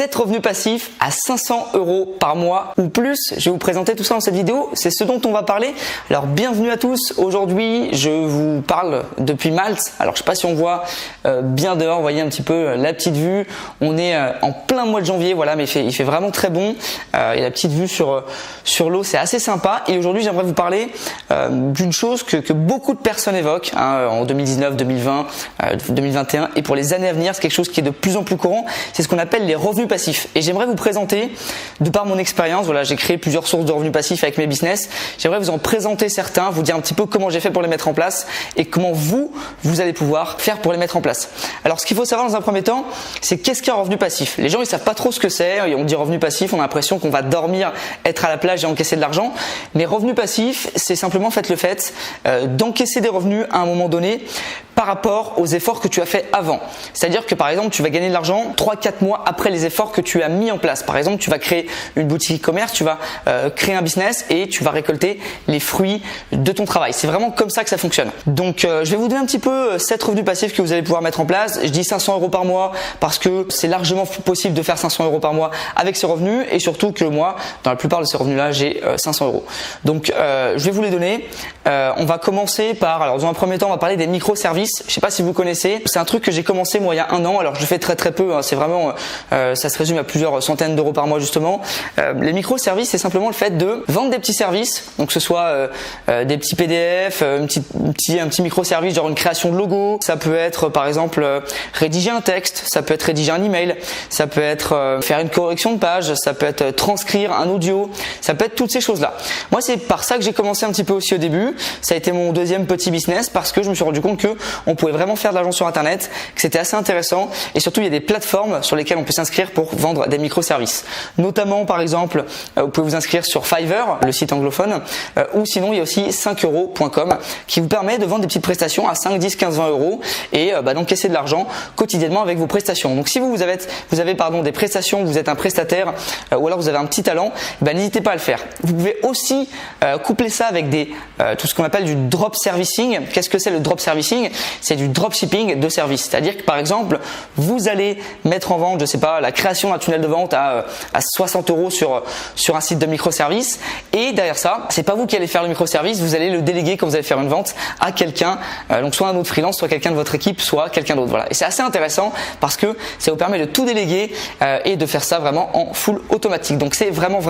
7 revenus passifs à 500 € par mois ou plus. Je vais vous présenter tout ça dans cette vidéo. C'est ce dont on va parler. Alors bienvenue à tous. Aujourd'hui, je vous parle depuis Malte. Alors je sais pas si on voit bien dehors. Vous voyez un petit peu la petite vue. On est en plein mois de janvier. Voilà, mais il fait vraiment très bon. Et la petite vue sur l'eau, c'est assez sympa. Et aujourd'hui, j'aimerais vous parler d'une chose que beaucoup de personnes évoquent en 2019, 2020, 2021 et pour les années à venir. C'est quelque chose qui est de plus en plus courant. C'est ce qu'on appelle les revenus passifs. Et j'aimerais vous présenter, de par mon expérience, voilà, j'ai créé plusieurs sources de revenus passifs avec mes business. J'aimerais vous en présenter certains, vous dire un petit peu comment j'ai fait pour les mettre en place et comment vous allez pouvoir faire pour les mettre en place. Alors, ce qu'il faut savoir dans un premier temps, c'est qu'est-ce qu'un revenu passif. Les gens, ils savent pas trop ce que c'est. On dit revenu passif, on a l'impression qu'on va dormir, être à la plage et encaisser de l'argent. Mais revenu passif, c'est simplement le fait d'encaisser des revenus à un moment donné par rapport aux efforts que tu as fait avant. C'est-à-dire que par exemple, tu vas gagner de l'argent 3-4 mois après les efforts que tu as mis en place. Par exemple, tu vas créer une boutique e-commerce, tu vas créer un business et tu vas récolter les fruits de ton travail. C'est vraiment comme ça que ça fonctionne. Donc, je vais vous donner un petit peu 7 revenus passifs que vous allez pouvoir mettre en place. Je dis 500 € par mois parce que c'est largement possible de faire 500 € par mois avec ces revenus et surtout que moi, dans la plupart de ces revenus-là, j'ai 500 €. Donc, je vais vous les donner. On va commencer par, alors dans un premier temps, on va parler des microservices. Je sais pas si vous connaissez, c'est un truc que j'ai commencé moi il y a 1 an. Alors je le fais très peu, c'est vraiment, ça se résume à plusieurs centaines d'euros par mois justement. Les microservices, c'est simplement le fait de vendre des petits services, donc que ce soit des petits PDF, un petit microservice genre une création de logo. Ça peut être par exemple rédiger un texte, ça peut être rédiger un email, ça peut être faire une correction de page, ça peut être transcrire un audio, ça peut être toutes ces choses-là. Moi c'est par ça que j'ai commencé un petit peu aussi au début. Ça a été mon deuxième petit business parce que je me suis rendu compte que on pouvait vraiment faire de l'argent sur internet, que c'était assez intéressant et surtout il y a des plateformes sur lesquelles on peut s'inscrire pour vendre des microservices. Notamment par exemple, vous pouvez vous inscrire sur Fiverr, le site anglophone, ou sinon il y a aussi 5euros.com qui vous permet de vendre des petites prestations à 5, 10, 15, 20 € et d'encaisser de l'argent quotidiennement avec vos prestations. Donc si vous avez des prestations, vous êtes un prestataire ou alors vous avez un petit talent, n'hésitez pas à le faire. Vous pouvez aussi coupler ça avec tout ce qu'on appelle du drop servicing. Qu'est-ce que c'est le drop servicing? C'est du dropshipping de service. C'est-à-dire que par exemple, vous allez mettre en vente, je sais pas, la création d'un tunnel de vente à 60 € sur un site de microservice et derrière ça, c'est pas vous qui allez faire le microservice, vous allez le déléguer quand vous allez faire une vente à quelqu'un, donc soit un autre freelance, soit quelqu'un de votre équipe, soit quelqu'un d'autre. Voilà. Et c'est assez intéressant parce que ça vous permet de tout déléguer et de faire ça vraiment en full automatique. Donc c'est vraiment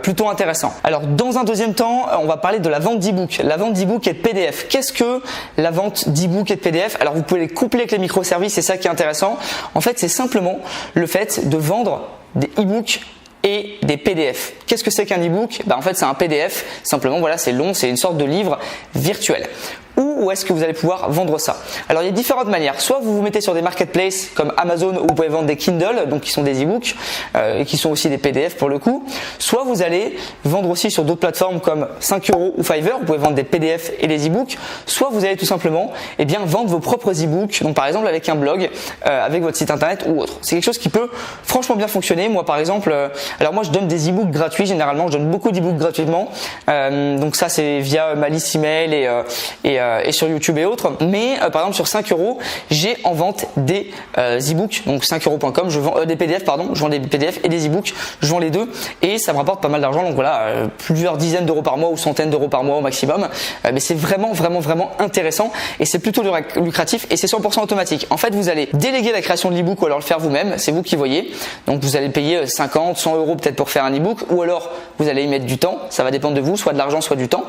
plutôt intéressant. Alors dans un deuxième temps, on va parler de la vente d'e-book. La vente d'e-book et de PDF. Qu'est-ce que la vente d'e-book et de PDF? Alors vous pouvez les coupler avec les microservices, c'est ça qui est intéressant. En fait, c'est simplement le fait de vendre des e-books et des PDF. Qu'est-ce que c'est qu'un e-book? En fait, c'est un PDF. Simplement, voilà, c'est long, c'est une sorte de livre virtuel. Où est-ce que vous allez pouvoir vendre ça? Alors il y a différentes manières. Soit vous vous mettez sur des marketplaces comme Amazon où vous pouvez vendre des Kindle, donc qui sont des e-books et qui sont aussi des PDF pour le coup. Soit vous allez vendre aussi sur d'autres plateformes comme 5€ ou Fiverr, vous pouvez vendre des PDF et des e-books. Soit vous allez tout simplement vendre vos propres e-books, donc par exemple avec un blog, avec votre site internet ou autre. C'est quelque chose qui peut franchement bien fonctionner. Moi par exemple, alors moi je donne des e-books gratuits généralement, je donne beaucoup d'e-books gratuitement. Donc ça c'est via ma liste email et sur YouTube et autres. Mais par exemple sur 5 €, j'ai en vente des e-books, donc 5euros.com, je vends des PDF je vends des PDF et des e-books, je vends les deux et ça me rapporte pas mal d'argent. Donc voilà, plusieurs dizaines d'euros par mois ou centaines d'euros par mois au maximum. Mais c'est vraiment intéressant et c'est plutôt lucratif et c'est 100% automatique. En fait, vous allez déléguer la création de l'e-book ou alors le faire vous-même, c'est vous qui voyez. Donc vous allez payer 50, 100 € peut-être pour faire un e-book ou alors vous allez y mettre du temps, ça va dépendre de vous, soit de l'argent, soit du temps.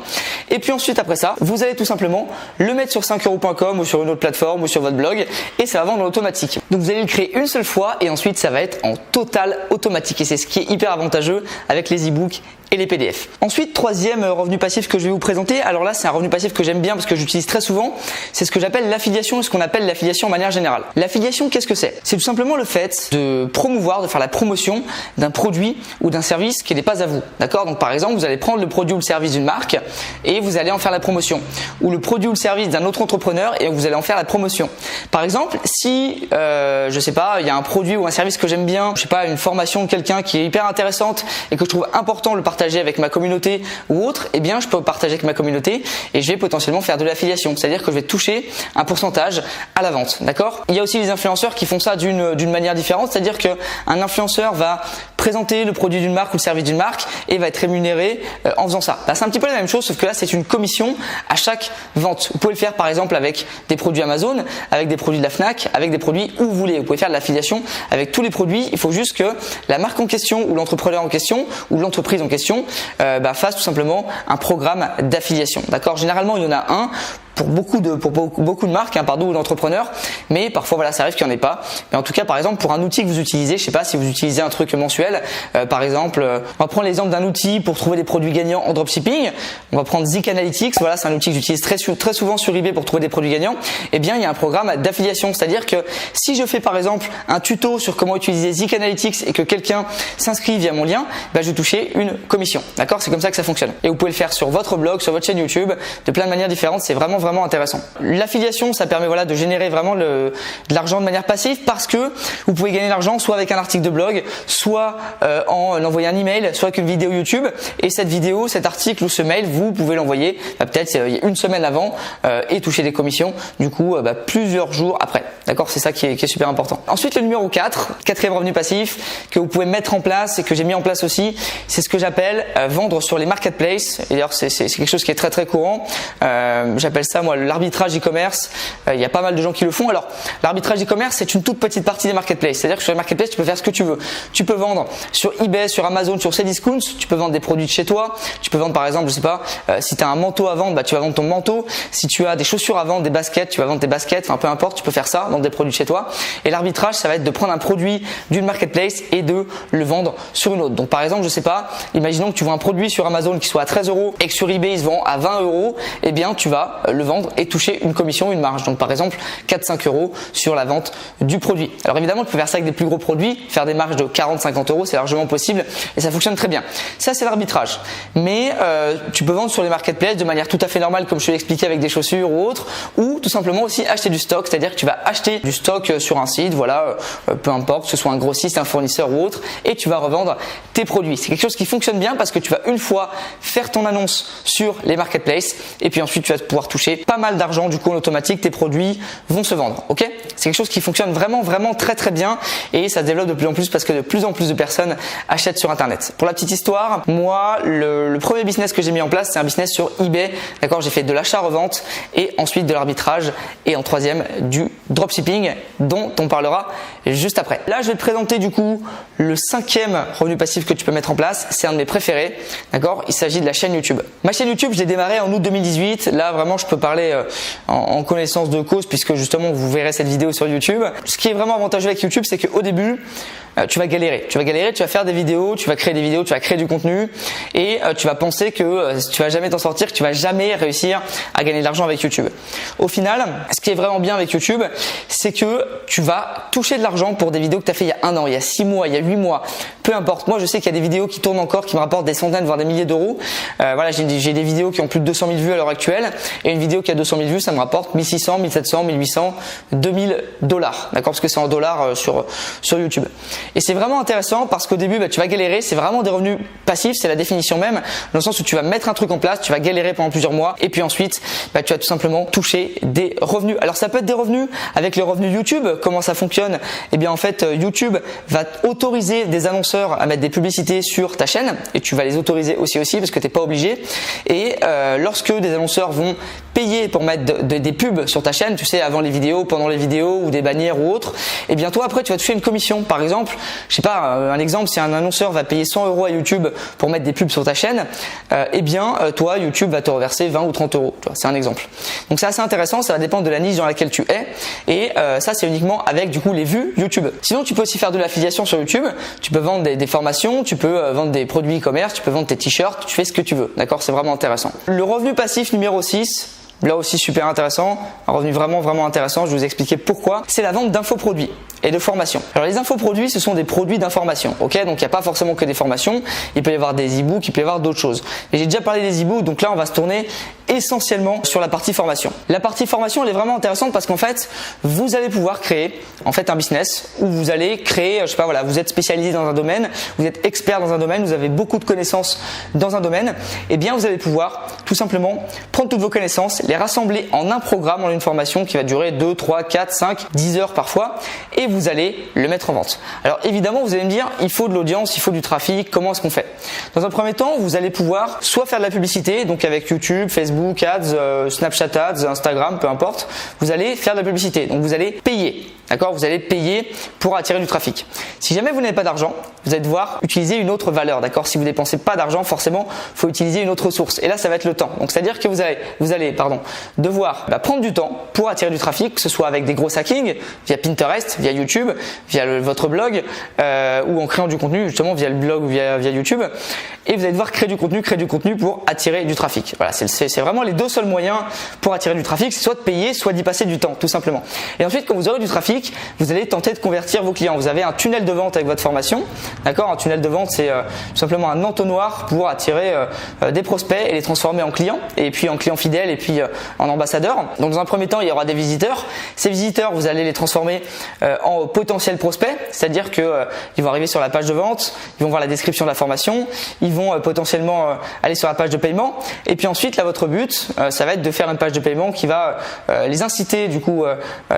Et puis ensuite après ça, vous allez tout simplement le mettre sur 5euros.com ou sur une autre plateforme ou sur votre blog et ça va vendre en automatique. Donc vous allez le créer une seule fois et ensuite ça va être en total automatique et c'est ce qui est hyper avantageux avec les e-books et les PDF. Ensuite, troisième revenu passif que je vais vous présenter. Alors là, c'est un revenu passif que j'aime bien parce que j'utilise très souvent. C'est ce que j'appelle l'affiliation et ce qu'on appelle l'affiliation en manière générale. L'affiliation, qu'est-ce que c'est? C'est tout simplement le fait de promouvoir, de faire la promotion d'un produit ou d'un service qui n'est pas à vous. D'accord? Donc par exemple, vous allez prendre le produit ou le service d'une marque et vous allez en faire la promotion. Ou le produit ou le service d'un autre entrepreneur et vous allez en faire la promotion. Par exemple, si je sais pas, il y a un produit ou un service que j'aime bien, je sais pas, une formation de quelqu'un qui est hyper intéressante et que je trouve important de le partager partager avec ma communauté ou autre, eh bien je peux partager avec ma communauté et je vais potentiellement faire de l'affiliation, c'est-à-dire que je vais toucher un pourcentage à la vente, d'accord? Il y a aussi les influenceurs qui font ça d'une manière différente, c'est-à-dire qu'un influenceur va présenter le produit d'une marque ou le service d'une marque et va être rémunéré en faisant ça. Là, c'est un petit peu la même chose, sauf que là c'est une commission à chaque vente. Vous pouvez le faire par exemple avec des produits Amazon, avec des produits de la Fnac, avec des produits où vous voulez. Vous pouvez faire de l'affiliation avec tous les produits. Il faut juste que la marque en question ou l'entrepreneur en question ou l'entreprise en question fasse tout simplement un programme d'affiliation. D'accord? Généralement il y en a un pour beaucoup de marques, ou d'entrepreneurs, mais parfois voilà, ça arrive qu'il n'y en ait pas. Mais en tout cas, par exemple, pour un outil que vous utilisez, je sais pas si vous utilisez un truc mensuel, par exemple, on va prendre l'exemple d'un outil pour trouver des produits gagnants en dropshipping. On va prendre Zik Analytics, voilà, c'est un outil que j'utilise très souvent sur eBay pour trouver des produits gagnants. Eh bien, il y a un programme d'affiliation, c'est-à-dire que si je fais par exemple un tuto sur comment utiliser Zik Analytics et que quelqu'un s'inscrit via mon lien, je vais toucher une commission. D'accord? C'est comme ça que ça fonctionne. Et vous pouvez le faire sur votre blog, sur votre chaîne YouTube, de plein de manières différentes. C'est vraiment intéressant. L'affiliation, ça permet de générer vraiment de l'argent de manière passive parce que vous pouvez gagner de l'argent soit avec un article de blog, soit en envoyant un email, soit avec une vidéo YouTube. Et cette vidéo, cet article ou ce mail, vous pouvez l'envoyer peut-être une semaine avant et toucher des commissions du coup plusieurs jours après. D'accord? C'est ça qui est super important. Ensuite, le numéro 4, quatrième revenu passif que vous pouvez mettre en place et que j'ai mis en place aussi, c'est ce que j'appelle vendre sur les marketplaces. Et d'ailleurs, c'est quelque chose qui est très courant. J'appelle ça moi l'arbitrage e-commerce. Il y a pas mal de gens qui le font. Alors l'arbitrage e-commerce, c'est une toute petite partie des marketplaces, c'est-à-dire que sur les marketplaces tu peux faire ce que tu veux. Tu peux vendre sur eBay, sur Amazon, sur Cdiscount, tu peux vendre des produits de chez toi, tu peux vendre par exemple, je sais pas, si tu as un manteau à vendre, tu vas vendre ton manteau. Si tu as des chaussures à vendre, des baskets, tu vas vendre tes baskets, peu importe, tu peux faire ça, vendre des produits de chez toi. Et l'arbitrage, ça va être de prendre un produit d'une marketplace et de le vendre sur une autre. Donc par exemple, je sais pas, imaginons que tu vends un produit sur Amazon qui soit à 13 € et que sur eBay il se vend à 20 €, eh bien tu vas le vendre et toucher une commission, une marge. Donc par exemple 4-5 € sur la vente du produit. Alors évidemment tu peux faire ça avec des plus gros produits, faire des marges de 40-50 €, c'est largement possible et ça fonctionne très bien. Ça c'est l'arbitrage. Mais tu peux vendre sur les marketplaces de manière tout à fait normale comme je te l'ai expliqué avec des chaussures ou autres, ou tout simplement aussi acheter du stock, c'est-à-dire que tu vas acheter du stock sur un site, peu importe, que ce soit un grossiste, un fournisseur ou autre, et tu vas revendre tes produits. C'est quelque chose qui fonctionne bien parce que tu vas une fois faire ton annonce sur les marketplaces et puis ensuite tu vas pouvoir toucher pas mal d'argent du coup en automatique, tes produits vont se vendre. Ok? C'est quelque chose qui fonctionne vraiment très bien et ça se développe de plus en plus parce que de plus en plus de personnes achètent sur internet. Pour la petite histoire, moi le premier business que j'ai mis en place, c'est un business sur eBay. D'accord? J'ai fait de l'achat-revente et ensuite de l'arbitrage et en troisième du dropshipping dont on parlera juste après. Là je vais te présenter du coup le cinquième revenu passif que tu peux mettre en place. C'est un de mes préférés. D'accord? Il s'agit de la chaîne YouTube. Ma chaîne YouTube, je l'ai démarrée en août 2018. Là vraiment je peux parler en connaissance de cause puisque justement vous verrez cette vidéo sur YouTube. Ce qui est vraiment avantageux avec YouTube, c'est qu'au début tu vas galérer, tu vas faire des vidéos, tu vas créer des vidéos, tu vas créer du contenu et tu vas penser que tu vas jamais t'en sortir, que tu vas jamais réussir à gagner de l'argent avec YouTube. Au final, ce qui est vraiment bien avec YouTube, c'est que tu vas toucher de l'argent pour des vidéos que tu as fait il y a 1 an, il y a 6 mois, il y a 8 mois, peu importe. Moi je sais qu'il y a des vidéos qui tournent encore, qui me rapportent des centaines voire des milliers d'euros. J'ai des vidéos qui ont plus de 200 000 vues à l'heure actuelle et une vidéo qui a 200 000 vues, ça me rapporte 1600, 1700, 1800, 2000 $. D'accord? Parce que c'est en dollars sur YouTube. Et c'est vraiment intéressant parce qu'au début, tu vas galérer. C'est vraiment des revenus passifs, c'est la définition même, dans le sens où tu vas mettre un truc en place, tu vas galérer pendant plusieurs mois et puis ensuite, tu vas tout simplement toucher des revenus. Alors ça peut être des revenus avec le revenu YouTube. Comment ça fonctionne? Eh bien en fait, YouTube va autoriser des annonceurs à mettre des publicités sur ta chaîne et tu vas les autoriser aussi parce que t'es pas obligé. Et lorsque des annonceurs vont payer pour mettre des pubs sur ta chaîne, tu sais, avant les vidéos, pendant les vidéos ou des bannières ou autres, et bien toi après tu vas toucher une commission. Par exemple, je sais pas, un exemple, si un annonceur va payer 100 € à YouTube pour mettre des pubs sur ta chaîne, toi YouTube va te reverser 20 ou 30 €. C'est un exemple. Donc c'est assez intéressant, ça va dépendre de la niche dans laquelle tu es et ça c'est uniquement avec du coup les vues YouTube. Sinon tu peux aussi faire de l'affiliation sur YouTube, tu peux vendre des formations, tu peux vendre des produits e-commerce, tu peux vendre tes t-shirts, tu fais ce que tu veux. D'accord? C'est vraiment intéressant. Le revenu passif numéro 6, Là aussi super intéressant, un revenu vraiment intéressant, je vais vous expliquer pourquoi. C'est la vente d'infoproduits et de formations. Alors les infoproduits, ce sont des produits d'information, ok? Donc il n'y a pas forcément que des formations, il peut y avoir des e-books, il peut y avoir d'autres choses. Et j'ai déjà parlé des e-books, donc là on va se tourner essentiellement sur la partie formation. La partie formation elle est vraiment intéressante parce qu'en fait vous allez pouvoir créer en fait un business où vous allez créer, je sais pas, voilà, vous êtes spécialisé dans un domaine, vous êtes expert dans un domaine, vous avez beaucoup de connaissances dans un domaine, et bien vous allez pouvoir tout simplement prendre toutes vos connaissances, les rassembler en un programme, en une formation qui va durer 2, 3, 4, 5, 10 heures parfois, et vous allez le mettre en vente. Alors évidemment vous allez me dire il faut de l'audience, il faut du trafic, comment est-ce qu'on fait? Dans un premier temps vous allez pouvoir soit faire de la publicité, donc avec YouTube, Facebook Ads, Snapchat Ads, Instagram, peu importe, vous allez faire de la publicité, donc vous allez payer. D'accord, vous allez payer pour attirer du trafic. Si jamais vous n'avez pas d'argent, vous allez devoir utiliser une autre valeur. D'accord, si vous dépensez pas d'argent, forcément, il faut utiliser une autre source. Et là, ça va être le temps. Donc, c'est-à-dire que vous allez devoir prendre du temps pour attirer du trafic, que ce soit avec des gros hackings, via Pinterest, via YouTube, via votre blog, ou en créant du contenu justement via le blog ou via YouTube. Et vous allez devoir créer du contenu pour attirer du trafic. Voilà, c'est vraiment les deux seuls moyens pour attirer du trafic, c'est soit de payer, soit d'y passer du temps, tout simplement. Et ensuite, quand vous aurez du trafic, vous allez tenter de convertir vos clients. Vous avez un tunnel de vente avec votre formation, d'accord? Un tunnel de vente, c'est tout simplement un entonnoir pour attirer des prospects et les transformer en clients, et puis en clients fidèles, et puis en ambassadeurs. Donc dans un premier temps, il y aura des visiteurs. Ces visiteurs, vous allez les transformer en potentiels prospects, c'est-à-dire que ils vont arriver sur la page de vente, ils vont voir la description de la formation, ils vont potentiellement aller sur la page de paiement, et puis ensuite là votre but, ça va être de faire une page de paiement qui va les inciter du coup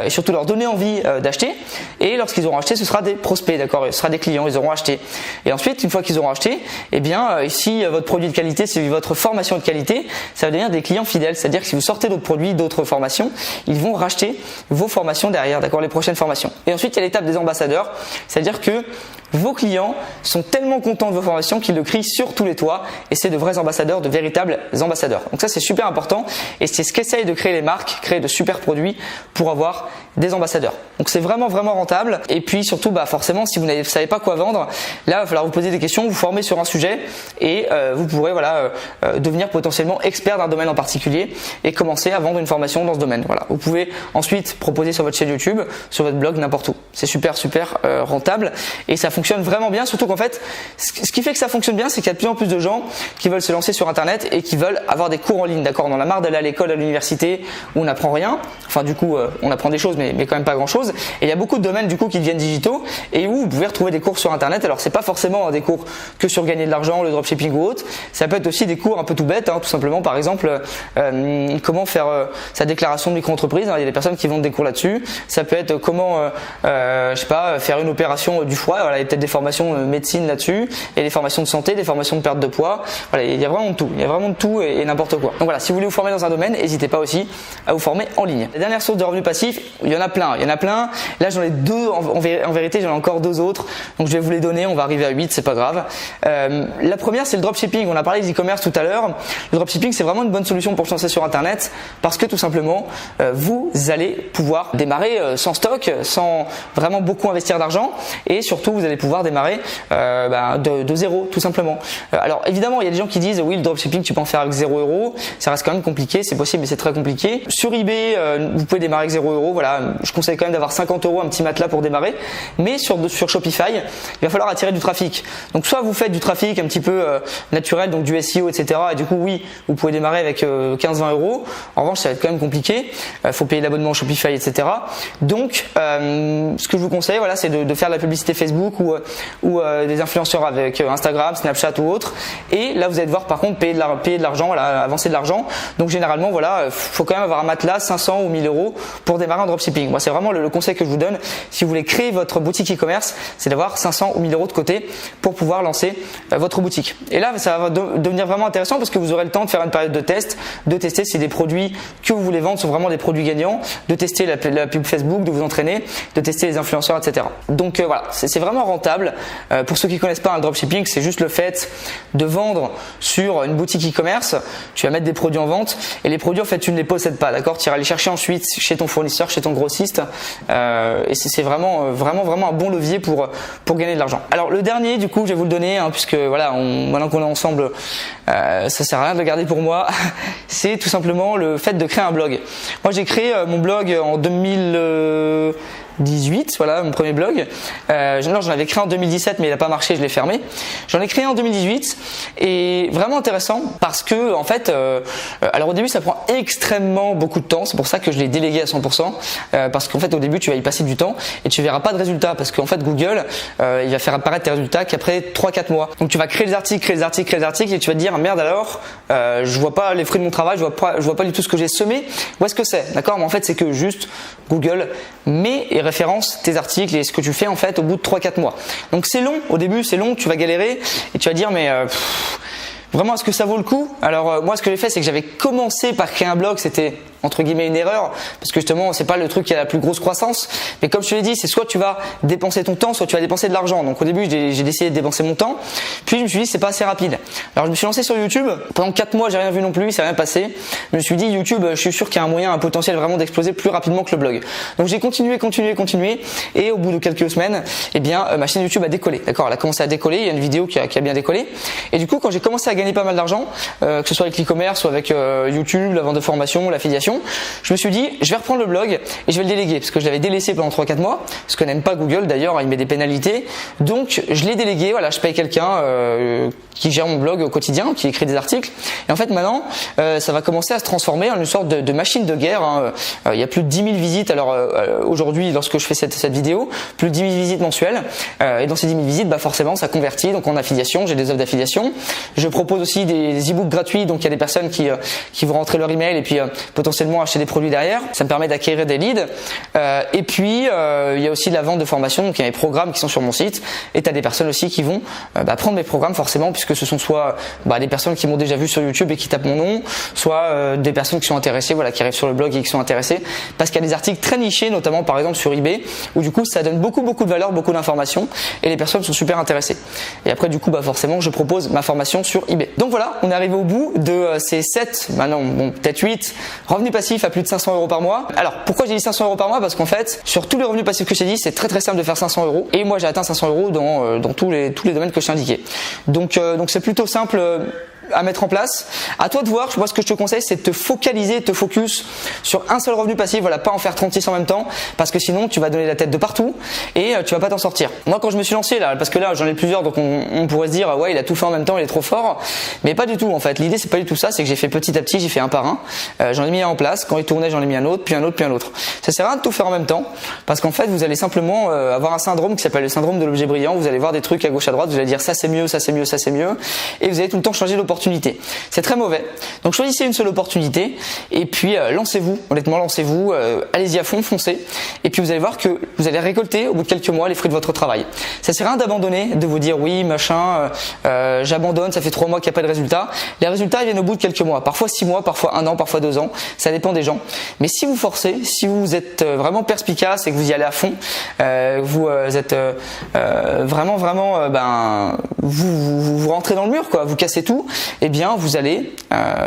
et surtout leur donner envie d'acheter, et lorsqu'ils auront acheté, ce sera des prospects, d'accord, ce sera des clients, ils auront acheté. Et ensuite, une fois qu'ils auront acheté, eh bien, si votre produit de qualité, si votre formation de qualité, ça va devenir des clients fidèles, c'est-à-dire que si vous sortez d'autres produits, d'autres formations, ils vont racheter vos formations derrière, d'accord, les prochaines formations. Et ensuite, il y a l'étape des ambassadeurs, c'est-à-dire que vos clients sont tellement contents de vos formations qu'ils le crient sur tous les toits, et c'est de vrais ambassadeurs, de véritables ambassadeurs. Donc ça, c'est super important, et c'est ce qu'essayent de créer les marques, créer de super produits pour avoir des ambassadeurs. Donc c'est vraiment rentable. Et puis surtout, forcément, si vous ne savez pas quoi vendre, là il va falloir vous poser des questions, vous former sur un sujet, et vous pourrez devenir potentiellement expert d'un domaine en particulier et commencer à vendre une formation dans ce domaine. Voilà. Vous pouvez ensuite proposer sur votre chaîne YouTube, sur votre blog, n'importe où. C'est super rentable, et ça fonctionne vraiment bien. Surtout qu'en fait, ce qui fait que ça fonctionne bien, c'est qu'il y a de plus en plus de gens qui veulent se lancer sur Internet et qui veulent avoir des cours en ligne. D'accord, on en a marre d'aller à l'école, à l'université où on n'apprend rien. Enfin, du coup, on apprend des choses, mais quand même pas grand-chose. Et il y a beaucoup de domaines du coup qui deviennent digitaux et où vous pouvez retrouver des cours sur Internet. Alors c'est pas forcément des cours que sur gagner de l'argent, le dropshipping ou autre. Ça peut être aussi des cours un peu tout bêtes, tout simplement. Par exemple, comment faire sa déclaration de micro-entreprise. Il y a des personnes qui vendent des cours là-dessus. Ça peut être comment, faire une opération du foie. Voilà, il y a peut-être des formations médecine là-dessus, et des formations de santé, des formations de perte de poids. Voilà, il y a vraiment de tout. Il y a vraiment de tout et n'importe quoi. Donc voilà, si vous voulez vous former dans un domaine, n'hésitez pas aussi à vous former en ligne. La dernière source de revenus passifs, il y en a plein. Là, j'en ai deux. En vérité, j'en ai encore deux autres. Donc je vais vous les donner. On va arriver à 8, c'est pas grave. La première, c'est le dropshipping. On a parlé d'e-commerce tout à l'heure. Le dropshipping, c'est vraiment une bonne solution pour se lancer sur Internet parce que tout simplement, vous allez pouvoir démarrer sans stock, sans vraiment beaucoup investir d'argent, et surtout, vous allez pouvoir démarrer de zéro, tout simplement. Alors évidemment, il y a des gens qui disent oui, le dropshipping, tu peux en faire avec 0€. Ça reste quand même compliqué. C'est possible, mais c'est très compliqué. Sur eBay, vous pouvez démarrer avec 0€. Voilà, je conseille quand même d'avoir 50€, un petit matelas pour démarrer. Mais sur Shopify, il va falloir attirer du trafic. Donc soit vous faites du trafic un petit peu naturel, donc du SEO, etc. Et du coup, oui, vous pouvez démarrer avec 15-20€. En revanche, ça va être quand même compliqué. Faut payer l'abonnement Shopify, etc. Donc, ce que je vous conseille, voilà, c'est de faire de la publicité Facebook ou des influenceurs avec Instagram, Snapchat ou autre. Et là, vous allez devoir par contre payer de l'argent, voilà, avancer de l'argent. Donc généralement, voilà, faut quand même avoir un matelas 500 ou 1000€ pour démarrer un dropshipping. Moi, c'est vraiment le conseil que je vous donne. Si vous voulez créer votre boutique e-commerce, c'est d'avoir 500 ou 1000€ de côté pour pouvoir lancer votre boutique. Et là, ça va devenir vraiment intéressant parce que vous aurez le temps de faire une période de test, de tester si des produits que vous voulez vendre sont vraiment des produits gagnants, de tester la pub Facebook, de vous entraîner, de tester les influenceurs, etc. Donc voilà, c'est vraiment rentable. Pour ceux qui connaissent pas un dropshipping, c'est juste le fait de vendre sur une boutique e-commerce. Tu vas mettre des produits en vente et les produits, en fait, tu ne les possèdes pas, d'accord? Tu iras les chercher ensuite chez ton fournisseur, chez ton grossiste et c'est vraiment un bon levier pour gagner de l'argent. Alors le dernier, du coup, je vais vous le donner, hein, puisque voilà, maintenant qu'on est ensemble, ça sert à rien de le garder pour moi. C'est tout simplement le fait de créer un blog. Moi, j'ai créé mon blog en 2018, voilà mon premier blog. Non, j'en avais créé en 2017, mais il n'a pas marché, je l'ai fermé. J'en ai créé en 2018 et vraiment intéressant parce que en fait, alors au début ça prend extrêmement beaucoup de temps. C'est pour ça que je l'ai délégué à 100%, parce qu'en fait au début tu vas y passer du temps et tu verras pas de résultats parce qu'en fait Google il va faire apparaître tes résultats qu'après 3-4 mois. Donc tu vas créer des articles et tu vas te dire merde alors, je vois pas les fruits de mon travail, je vois pas du tout ce que j'ai semé. Où est-ce que c'est, d'accord? Mais en fait c'est que juste Google met et référence tes articles et ce que tu fais en fait au bout de 3-4 mois. Donc c'est long, au début c'est long, tu vas galérer et tu vas dire mais vraiment est-ce que ça vaut le coup? Alors moi ce que j'ai fait c'est que j'avais commencé par créer un blog, c'était entre guillemets une erreur parce que justement c'est pas le truc qui a la plus grosse croissance, mais comme je te l'ai dit c'est soit tu vas dépenser ton temps, soit tu vas dépenser de l'argent. Donc au début j'ai décidé de dépenser mon temps, puis je me suis dit c'est pas assez rapide. Alors je me suis lancé sur YouTube, pendant 4 mois j'ai rien vu non plus, ça n'a rien passé. Je me suis dit YouTube, je suis sûr qu'il y a un moyen, un potentiel vraiment d'exploser plus rapidement que le blog. Donc j'ai continué et au bout de quelques semaines, eh bien ma chaîne YouTube a décollé, d'accord, elle a commencé à décoller, il y a une vidéo qui a bien décollé et du coup quand j'ai commencé à gagner pas mal d'argent, que ce soit avec l'e-commerce ou avec YouTube, la vente de formation, l'affiliation, je me suis dit je vais reprendre le blog et je vais le déléguer parce que je l'avais délaissé pendant 3-4 mois, ce que n'aime pas Google d'ailleurs, il met des pénalités, donc je l'ai délégué, voilà, je paye quelqu'un qui gère mon blog au quotidien, qui écrit des articles et en fait maintenant ça va commencer à se transformer en une sorte de machine de guerre, hein. Il y a plus de 10 000 visites alors aujourd'hui lorsque je fais cette vidéo, plus de 10 000 visites mensuelles et dans ces 10 000 visites bah forcément ça convertit, donc en affiliation, j'ai des offres d'affiliation, je propose aussi des e-books gratuits, donc il y a des personnes qui vont rentrer leur email et puis potentiellement acheter des produits derrière, ça me permet d'acquérir des leads et puis il y a aussi de la vente de formation, donc il y a des programmes qui sont sur mon site et tu as des personnes aussi qui vont prendre mes programmes forcément puisque ce sont soit des personnes qui m'ont déjà vu sur YouTube et qui tapent mon nom, soit des personnes qui sont intéressées, voilà, qui arrivent sur le blog et qui sont intéressées parce qu'il y a des articles très nichés, notamment par exemple sur eBay où du coup ça donne beaucoup de valeur, beaucoup d'informations et les personnes sont super intéressées. Et après du coup forcément je propose ma formation sur eBay. Donc voilà, on est arrivé au bout de ces 7, peut-être 8 revenus passifs à plus de 500 euros par mois. Alors pourquoi j'ai dit 500 euros par mois? Parce qu'en fait sur tous les revenus passifs que j'ai dit c'est très simple de faire 500 euros et moi j'ai atteint 500 euros dans tous les domaines que je t'ai indiqués. Donc c'est plutôt simple à mettre en place. À toi de voir. Moi, ce que je te conseille, c'est de te focaliser, de te focus sur un seul revenu passif. Voilà, pas en faire 36 en même temps, parce que sinon, tu vas donner la tête de partout et tu vas pas t'en sortir. Moi, quand je me suis lancé là, parce que là, j'en ai plusieurs, donc on pourrait se dire, ouais, il a tout fait en même temps, il est trop fort, mais pas du tout. En fait, l'idée, c'est pas du tout ça. C'est que j'ai fait petit à petit, j'ai fait un par un. J'en ai mis un en place. Quand il tournait, j'en ai mis un autre, puis un autre, puis un autre. Ça sert à rien de tout faire en même temps, parce qu'en fait, vous allez simplement avoir un syndrome qui s'appelle le syndrome de l'objet brillant. Vous allez voir des trucs à gauche à droite, vous allez dire ça c'est mieux, ça c'est mieux, ça c'est mieux, et vous allez tout le temps changer d'opportunité. C'est très mauvais. Donc choisissez une seule opportunité et puis lancez-vous. Honnêtement, lancez-vous. Allez-y à fond, foncez. Et puis vous allez voir que vous allez récolter au bout de quelques mois les fruits de votre travail. Ça sert à rien d'abandonner, de vous dire oui, machin, j'abandonne, ça fait 3 mois qu'il n'y a pas de résultat. Les résultats ils viennent au bout de quelques mois, parfois 6 mois, parfois 1 an, parfois 2 ans. Ça dépend des gens. Mais si vous forcez, si vous êtes vraiment perspicace et que vous y allez à fond, vous êtes vraiment vous rentrez dans le mur, quoi. Vous cassez tout. Eh bien vous allez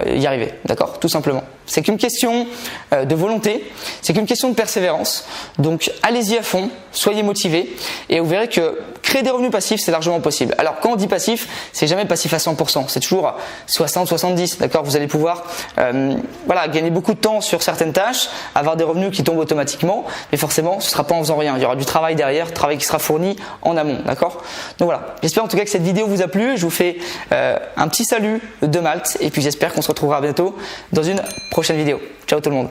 y arriver, d'accord, tout simplement. C'est qu'une question de volonté, c'est qu'une question de persévérance. Donc allez-y à fond, soyez motivés et vous verrez que créer des revenus passifs c'est largement possible. Alors quand on dit passif, c'est jamais passif à 100%, c'est toujours 60-70, d'accord. Vous allez pouvoir gagner beaucoup de temps sur certaines tâches, avoir des revenus qui tombent automatiquement, mais forcément ce sera pas en faisant rien. Il y aura du travail derrière, travail qui sera fourni en amont, d'accord. Donc voilà, j'espère en tout cas que cette vidéo vous a plu. Je vous fais un petit salut de Malte et puis j'espère qu'on se retrouvera bientôt dans une prochaine vidéo. Ciao tout le monde.